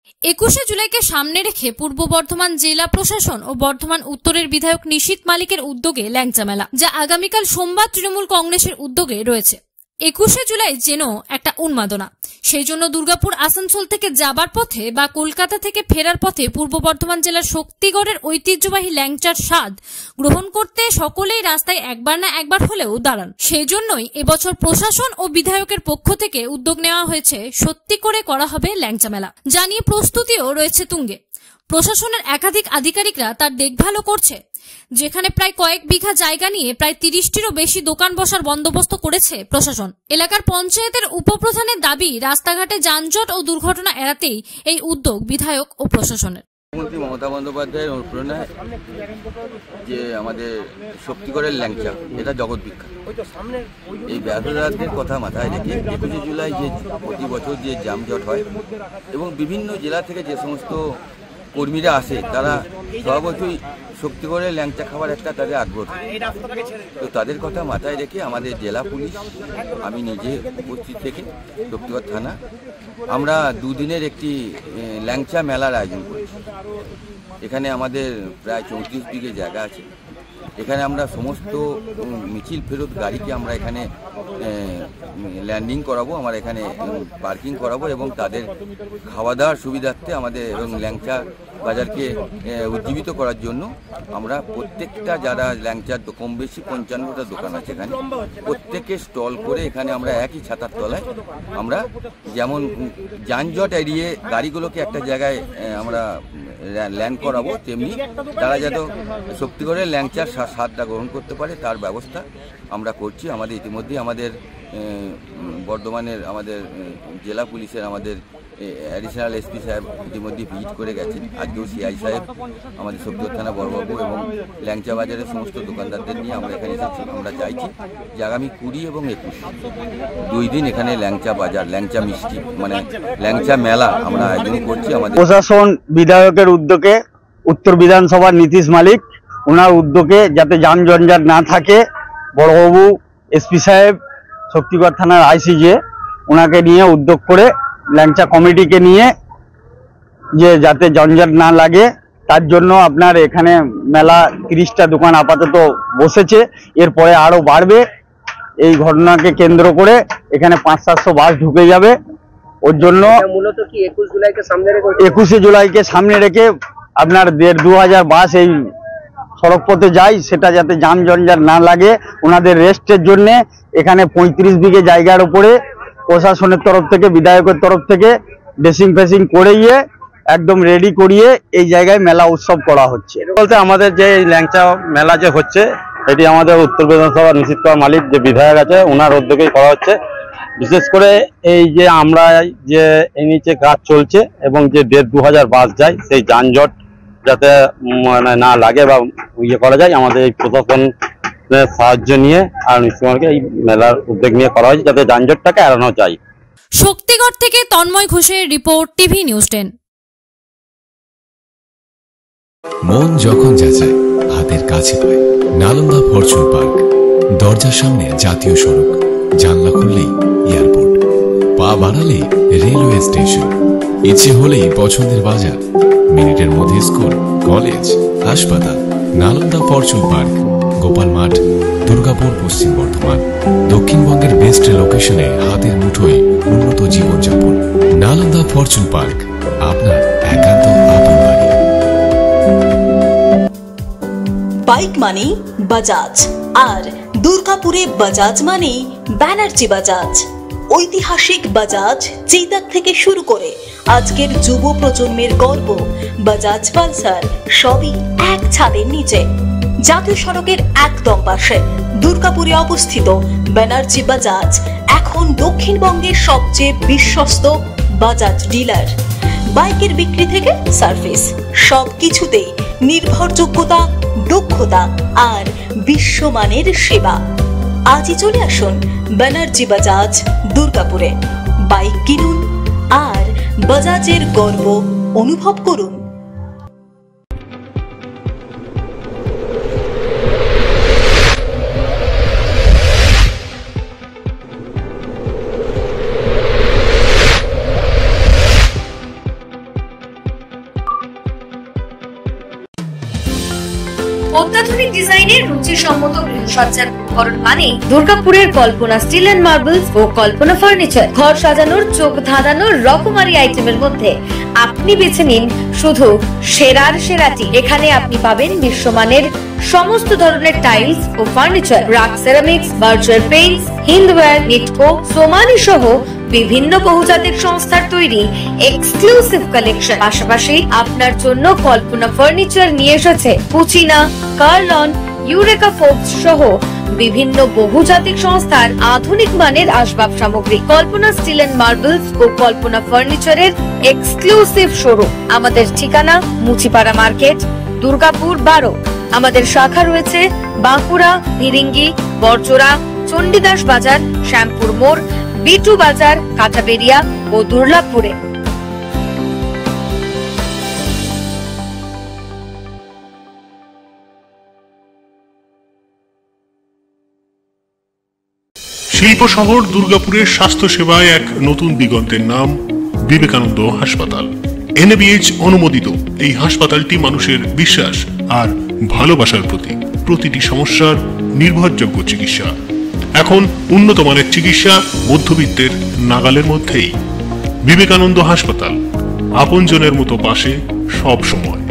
21শে জুলাইকে সামনে রেখে পূর্ব বর্ধমান জেলা প্রশাসন ও বর্ধমান উত্তরের বিধায়ক নিশীথ মালিকের উদ্যোগে ল্যাংচা মেলা, যা আগামীকাল সোমবার তৃণমূল কংগ্রেসের উদ্যোগে রয়েছে। 21শে জুলাই যেন একটা উন্মাদনা, সেই জন্য দুর্গাপুর আসানসোল থেকে যাবার পথে বা কলকাতা থেকে ফেরার পথে পূর্ব বর্ধমান জেলার শক্তিগড়ের ঐতিহ্যবাহী ল্যাংচার স্বাদ গ্রহণ করতে সকলেই রাস্তায় একবার না একবার হলেও দাঁড়ান। সেই জন্যই এবছর প্রশাসন ও বিধায়কের পক্ষ থেকে উদ্যোগ নেওয়া হয়েছে সত্যি করে করা হবে ল্যাংচা মেলা, যা নিয়ে প্রস্তুতিও রয়েছে তুঙ্গে। প্রশাসনের একাধিক আধিকারিকরা তার দেখভালও করছে, যেখানে প্রায় কয়েক বিঘা জায়গা নিয়ে প্রায় 30টিরও বেশি দোকান বসার বন্দোবস্ত করেছে প্রশাসন। এলাকার পঞ্চায়েতের উপপ্রধানের দাবি, রাস্তাঘাটে যানজট ও দুর্ঘটনা এড়াতেই এই উদ্যোগ বিধায়ক ও প্রশাসনের। মুখ্যমন্ত্রী মমতা বন্দ্যোপাধ্যায়ের অনুপ্রেরণায় যে আমাদের শক্তিগড়ের ল্যাংচা, এটা জগৎ বিখ্যাত। এই ব্যবসায়ীদের কথা মাথায় রেখে 21শে জুলাই যে প্রতি বছর যে যানজট হয় এবং বিভিন্ন জেলা থেকে যে সমস্ত কর্মীরা আসে, তারা স্বভাবতই শক্তিগড়ের ল্যাংচা খাবার একটা তাদের আগ্রহ। তো তাদের কথা মাথায় রেখে আমাদের জেলা পুলিশ, আমি নিজে উপস্থিত থেকে শক্তিগড় থানা, আমরা দুদিনের একটি ল্যাংচা মেলার আয়োজন করেছি। এখানে আমাদের প্রায় 34 বিঘে জায়গা আছে। এখানে আমরা সমস্ত মিছিল ফেরত গাড়িকে আমরা এখানে ল্যান্ডিং করাবো, আমরা এখানে পার্কিং করাবো এবং তাদের খাওয়া দাওয়ার সুবিধার্থে আমাদের এবং ল্যাংচা বাজারকে উজ্জীবিত করার জন্য আমরা প্রত্যেকটা যারা ল্যাংচার কম বেশি 55টা দোকান আছে এখানে, প্রত্যেকে স্টল করে এখানে আমরা একই ছাতার তলায় আমরা যেমন যানজট এড়িয়ে গাড়িগুলোকে একটা জায়গায় আমরা ল্যান্ড করাবো, তেমনি তারা যাতে শক্তিগড়ের ল্যাংচার স্বাদটা গ্রহণ করতে পারে তার ব্যবস্থা আমরা করছি। আমাদের ইতিমধ্যেই আমাদের বর্ধমানের আমাদের জেলা পুলিশের আমাদের অ্যাডিশনাল এসপি সাহেব ইতিমধ্যে ভিজিট করে গেছেন। আজকেও সিআই সাহেব আমাদের শক্তিগড় থানা বড়বাবু এবং ল্যাংচা বাজারের সমস্ত দোকানদারদের নিয়ে আমরা এখানে এসেছি। আমরা চাইছি যে আগামী 20 এবং 21 2 দিন এখানে ল্যাংচা বাজার, ল্যাংচা মিষ্টি মানে ল্যাংচা মেলা আমরা আয়োজন করছি। আমাদের প্রশাসন বিধায়কের উদ্যোগে, উত্তর বিধানসভার নীতিশ মালিক ওনার উদ্যোগে যাতে যানজঞ্জাট না থাকে, বড়বাবু এসপি সাহেব শক্তিগড় থানার আইসিজে ওনাকে নিয়ে উদ্যোগ করে ল্যাংচা কমিটিকে নিয়ে যে যাতে জঞ্জাট না লাগে তার জন্য আপনার এখানে মেলা 30টা দোকান আপাতত বসেছে, এরপরে আরো বাড়বে। এই ঘটনাকে কেন্দ্র করে এখানে 500-700 বাস ঢুকে যাবে। ওর জন্য মূলত কি 21শে জুলাইকে সামনে রেখে আপনার 1,500-2,000 বাস এই সড়ক পথে যায়, সেটা যাতে যান জঞ্জাট না লাগে ওনাদের রেস্টের জন্য এখানে 35 বিঘে জায়গার উপরে প্রশাসনের তরফ থেকে, বিধায়কের তরফ থেকে ড্রেসিং ফেসিং করিয়ে একদম রেডি করিয়ে এই জায়গায় মেলা উৎসব করা হচ্ছে। বলতে আমাদের যে ল্যাংচা মেলা যে হচ্ছে, এটি আমাদের উত্তর বিধানসভার নিশীথ মালিক যে বিধায়ক আছে ওনার উদ্যোগেই করা হচ্ছে। বিশেষ করে এই যে আমরা যে এই নিচে কাজ চলছে এবং যে 1,500-2,000 বাস যায়, সেই যানজট যাতে মানে না লাগে বা ইয়ে করা যায়, আমাদের এই প্রশাসন সাহায্য নিয়ে আর নিশ্চয়ই এই মেলার উদ্যোগ নিয়ে করা হয়েছে যাতে যানজটটাকে এড়ানো যায়। শক্তিগড় থেকে তন্ময় ঘোষের রিপোর্ট, টিভি নিউজ 10। মন যখন যাচায় হাতের কাছে পায় নালন্দা ফরচুন পার্ক। দরজার সামনে জাতীয় সড়ক, জানলা খুললেই এয়ারপোর্ট, পা বাড়ালে রেলওয়ে স্টেশন, ইচ্ছে হলেই পছন্দের বাজার, মিনিটের মধ্যে স্কুল, কলেজ, হাসপাতাল। নালন্দা ফরচুন পার্ক, গোপাল মাঠ, দুর্গাপুর, পশ্চিম বর্ধমান। দক্ষিণবঙ্গের বেস্ট লোকেশনে হাতের মুঠোয় উন্নত জীবনযাপন। নালন্দা ফরচুন পার্ক, আপনার একান্ত আপন বাড়ি। বাইক মানে বাজাজ, আর দুর্গাপুরে বাজাজ মানে ব্যানার্জি বাজাজ। ঐতিহাসিক বাজাজ চেতক থেকে শুরু করে আজকের যুব প্রজন্মের গর্ব বাজাজ পালসার, সবই এক ছাদের নিচে। জাতীয় সড়কের একদম পাশে দুর্গাপুরে অবস্থিত ব্যানার্জি বাজাজ এখন দক্ষিণবঙ্গের সবচেয়ে বিশ্বস্ত বাজাজ ডিলার। বাইকের বিক্রি থেকে সার্ভিস, সবকিছুতেই নির্ভরযোগ্যতা, দক্ষতা আর বিশ্বমানের সেবা। আজই চলে আসুন ব্যানার্জি বাজাজ দুর্গাপুরে। বাইক কিনুন আর বাজাজের গর্ব অনুভব করুন। অত্যাধুনিক ডিজাইনের রুচিসম্মত গৃহসজ্জার উপকরণ মানে দুর্গাপুরের কল্পনা স্টিল এন্ড মার্বেলস ও কল্পনা ফার্নিচার। ঘর সাজানোর চোখ ধাঁধানোর রকমারি আইটেমের মধ্যে আপনি বেছে নিন শুধু সেরার সেরাটি। এখানে আপনি পাবেন বিশ্বমানের সমস্ত ধরনের টাইলস ও furniture, RAK ceramics, Berger paints, Hindware, Nitco, Somany সহ বিভিন্ন বহুজাতিক সংস্থার তৈরি এক্সক্লুসিভ কালেকশন। পাশাপাশি আপনার জন্য কল্পনা ফার্নিচার নিয়ে এসেছে কুচিনা, কার্লন, ইউরেকা ফোর্বস সহ বিভিন্ন বহুজাতিক সংস্থার আধুনিক মানের আসবাব সামগ্রী। কল্পনা স্টিল এন্ড মার্বেলস ও কল্পনা ফার্নিচারের এক্সক্লুসিভ শোরুম। আমাদের ঠিকানা মুচিপাড়া মার্কেট, দুর্গাপুর 12। আমাদের শাখা রয়েছে বাঁকুড়া, ভিরিঙ্গি, বড়জোড়া, চণ্ডীদাস বাজার, শ্যামপুর মোড়, বিটু বাজার, কাঁটাবেড়িয়া ও দুর্লাভপুরে। শিল্প শহর দুর্গাপুরের স্বাস্থ্য সেবায় এক নতুন দিগন্তের নাম বিবেকানন্দ হাসপাতাল। NABH অনুমোদিত এই হাসপাতালটি মানুষের বিশ্বাস আর ভালোবাসার প্রতীক। প্রতিটি সমস্যার নির্ভরযোগ্য চিকিৎসা। এখন উন্নত মানের চিকিৎসা মধ্যবিত্তের নাগালের মধ্যেই। বিবেকানন্দ হাসপাতাল, আপনজনের মতো পাশে সব সময়।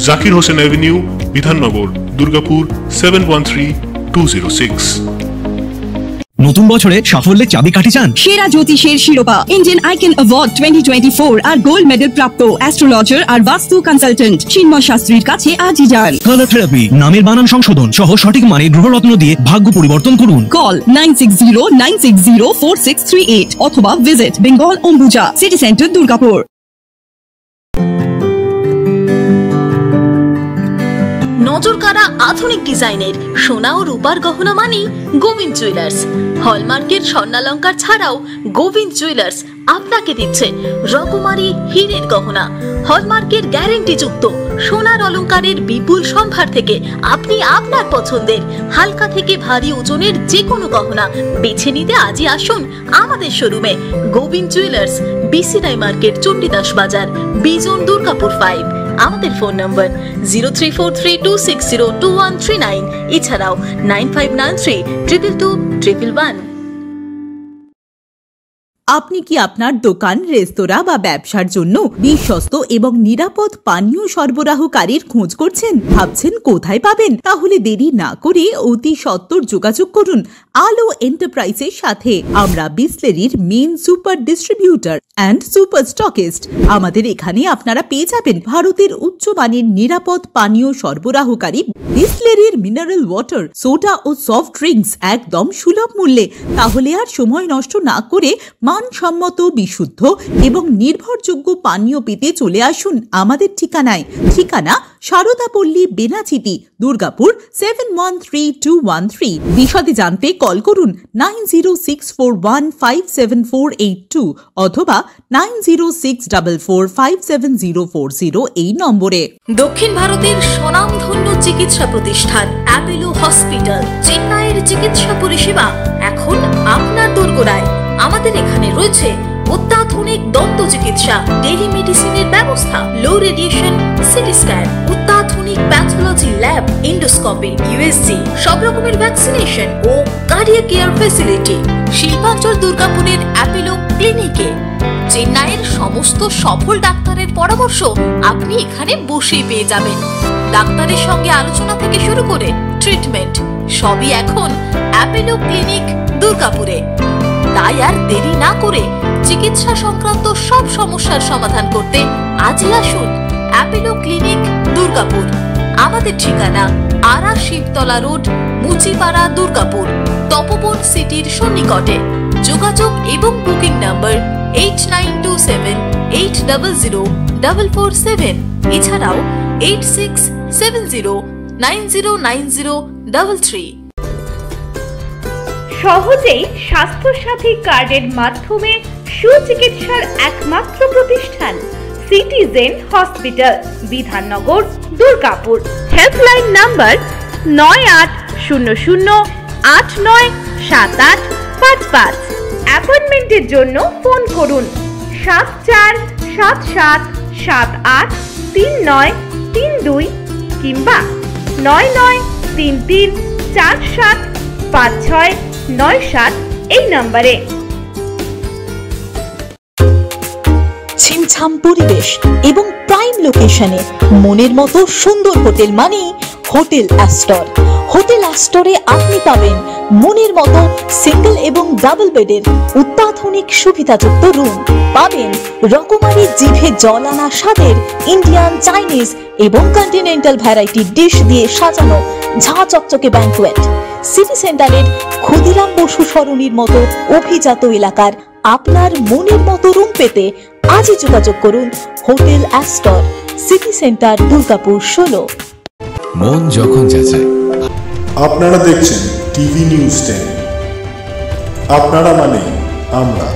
জাকির হোসেন অ্যাভিনিউ, বিধাননগর, দুর্গাপুর 713206। নতুন বছরে সাফল্যের চাবিকাঠি চান? সেরা জ্যোতিষের শিরোপা, ইন্ডিয়ান আইকন অ্যাওয়ার্ড 2024 আর গোল্ড মেডেল প্রাপ্ত অ্যাস্ট্রোলজার আর বাস্তু কনসালটেন্ট চিন্ময় শাস্ত্রীর কাছে আজই যান। কালার থেরাপি, নামের বানান সংশোধন সহ সঠিক মানে গ্রহরত্ন দিয়ে ভাগ্য পরিবর্তন করুন। কল 9609604638 অথবা visit Bengal Ambuja, city centre, Durgapur. নজরকাড়া আধুনিক ডিজাইনের সোনা ও রূপার গহনা মানে গোবিন্দ জুয়েলার্স। হলমার্কের স্বর্ণালঙ্কার ছাড়াও গোবিন্দ জুয়েলার্স আপনাকে দিচ্ছে রকমারি হীরের গহনা। হলমার্কের গ্যারেন্টি যুক্ত সোনার অলংকারের বিপুল সম্ভার থেকে আপনি আপনার পছন্দের হালকা থেকে ভারী ওজনের যে কোনো গহনা বেছে নিতে আজই আসুন আমাদের শোরুমে। Gobinda jewellers, BCI market, Chandidas Bazar, Bijan, Durgapur 5। আমাদের ফোন নম্বর 034326021139, এছাড়াও 9593222111। আপনি কি আপনার দোকান, রেস্তোরাঁ বা ব্যবসার জন্য বিশ্বস্ত এবং নিরাপদ পানীয় সরবরাহকারীর খোঁজ করছেন? ভাবছেন কোথায় পাবেন? তাহলে দেরি না করে অতি সত্বর যোগাযোগ করুন আলো এন্টারপ্রাইজের সাথে। আমরা বিসলেরির main super distributor and super stockist. আমাদের এখানে আপনারা পেয়ে যাবেন ভারতের উচ্চমানের নিরাপদ পানীয় সরবরাহকারী বিসলেরির মিনারেল ওয়াটার, সোডা ও সফট ড্রিঙ্কস একদম সুলভ মূল্যে। তাহলে আর সময় নষ্ট না করে মানসম্মত, বিশুদ্ধ এবং নির্ভরযোগ্য পানীয় পেতে চলে আসুন আমাদের ঠিকানায়। ঠিকানা সারদাপল্লী, বেনাচিতি, দুর্গাপুর 713213। বিশদে জানতে কল করুন 9064157482 অথবা 9064457040 এই নম্বরে। দক্ষিণ ভারতের স্বনামধন্য চিকিৎসা প্রতিষ্ঠান অ্যাপোলো হসপিটাল, চেন্নাইয়ের চিকিৎসা পরিষেবা এখন আপনার দোরগোড়ায়। আমাদের এখানে রয়েছে অত্যাধুনিক দন্ত চিকিৎসা, টেলিমেডিসিনের ব্যবস্থা, লো রেডিয়েশন সিটি স্ক্যান, অত্যাধুনিক প্যাথোলজি ল্যাব, এন্ডোস্কোপি, USG, সব রকমের ভ্যাকসিনেশন ও কার্ডিয়াক কেয়ার ফ্যাসিলিটি। শিল্পাঞ্চল দুর্গাপুরের অ্যাপোলো ক্লিনিকে চেন্নাইয়ের সমস্ত সফল ডাক্তারের পরামর্শ আপনি এখানে বসেই পেয়ে যাবেন। ডাক্তারের সঙ্গে আলোচনা থেকে শুরু করে ট্রিটমেন্ট সবই এখন অ্যাপোলো ক্লিনিক দুর্গাপুরে। তাই আর দেরি না করে চিকিৎসা সংক্রান্ত সব সমস্যার সমাধান করতে আজই আসুন অ্যাপোলো ক্লিনিক দুর্গাপুর। আমাদের ঠিকানা আরা শিবতলা রোড, মুচিপাড়া, দুর্গাপুর, তপবন সিটির সন্নিকটে। যোগাযোগ এবং বুকিং নাম্বার 8927800447, এছাড়াও 8670909033। সহজেই স্বাস্থ্যসাথী কার্ডের মাধ্যমে সুচিকিৎসার একমাত্র প্রতিষ্ঠান citizen hospital, Bidhannagar, Durgapur. Helpline number 9800897855। অ্যাপয়েন্টমেন্টের জন্য ফোন করুন 7477783932 কিংবা 9933475697 এই নম্বরে। ছিমছাম পরিবেশ এবং প্রাইম লোকেশনে মনের মতো সুন্দর হোটেল মানে হোটেল অ্যাস্টর। হোটেল অ্যাস্টরে আপনি পাবেন মনের মতো সিঙ্গেল এবং ডাবল বেডের অত্যাধুনিক সুবিধাযুক্ত রুম, পাবেন রকমারি জিভে জল আনা স্বাদের ইন্ডিয়ান, চাইনিজ এবং কন্টিনেন্টাল ভ্যারাইটি ডিশ দিয়ে সাজানো ঝাঁ চকচকে ব্যাংকুয়েট। সিটি সেন্টারের ক্ষুদিরাম বসু সরণির মতো অভিজাত এলাকার আপনার মনের মতো রুম পেতে আজই যোগাযোগ করুন hotel Astor, city centre, Durgapur 16। মন যখন যাচায়। আপনারা দেখছেন টিভি নিউজ 10। আপনারা মানে আমরা।